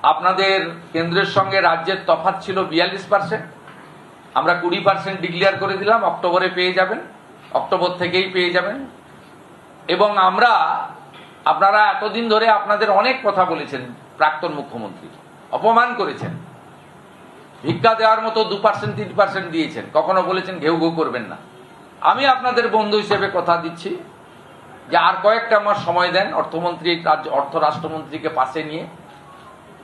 আপনাদের কেন্দ্রের সঙ্গে রাজ্যের তফাৎ ছিল 42%, আমরা 20% ডিক্লেয়ার করে দিলাম, অক্টোবরে পেয়ে যাবেন, অক্টোবর থেকেই পেয়ে যাবেন। এবং আপনারা এতদিন ধরে আপনাদের অনেক কথা বলেছেন, প্রাক্তন মুখ্যমন্ত্রী অপমান করেছেন, ভিক্ষা দেওয়ার মতো 2% 3% দিয়েছেন, কখনো বলেছেন ঘেউ ঘেউ করবেন না। আমি আপনাদের বন্ধু হিসেবে কথা দিচ্ছি যে আর কয়েকটা মাস সময় দেন, অর্থমন্ত্রী অর্থ রাষ্ট্রমন্ত্রীকে পাশে নিয়ে,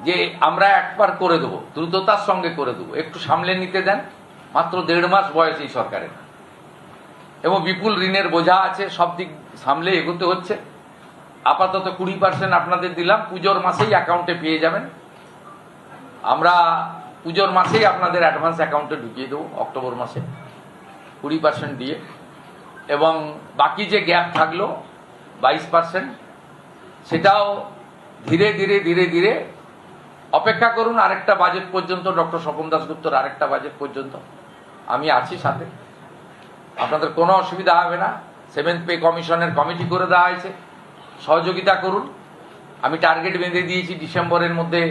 যে আমরা একবার করে দেবো, দ্রুততার সঙ্গে করে দেবো, একটু সামলে নিতে দেন। মাত্র 1.5 মাস বয়স এই সরকারের, এবং বিপুল ঋণের বোঝা আছে, সব দিক সামলে এগোতে হচ্ছে। আপাতত 20% আপনাদের দিলাম, পুজোর মাসেই অ্যাকাউন্টে পেয়ে যাবেন। আমরা পুজোর মাসেই আপনাদের অ্যাডভান্স অ্যাকাউন্টে ঢুকিয়ে দেবো, অক্টোবর মাসে 20% দিয়ে। এবং বাকি যে গ্যাপ থাকলো 22%, সেটাও ধীরে ধীরে ধীরে ধীরে অপেক্ষা করুন আরেকটা বাজেট পর্যন্ত, ডক্টর স্বপন দাশগুপ্তর আরেকটা বাজেট পর্যন্ত আমি আছি সাথে, আপনাদের কোনো অসুবিধা হবে না। 7th পে কমিশনের কমিটি করে দেওয়া হয়েছে, সহযোগিতা করুন। আমি টার্গেট বেঁধে দিয়েছি, ডিসেম্বরের মধ্যে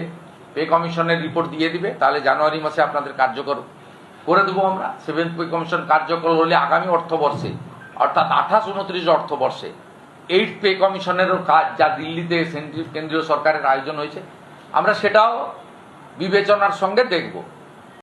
পে কমিশনের রিপোর্ট দিয়ে দিবে, তাহলে জানুয়ারি মাসে আপনাদের কার্যকর করে দেবো আমরা। 7th পে কমিশন কার্যকর হলে আগামী অর্থবর্ষে, অর্থাৎ 28-29 অর্থবর্ষে 8th পে কমিশনেরও কাজ, যা দিল্লিতে কেন্দ্রীয় সরকারের আয়োজন হয়েছে, আমরা সেটাও বিবেচনার সঙ্গে দেখব।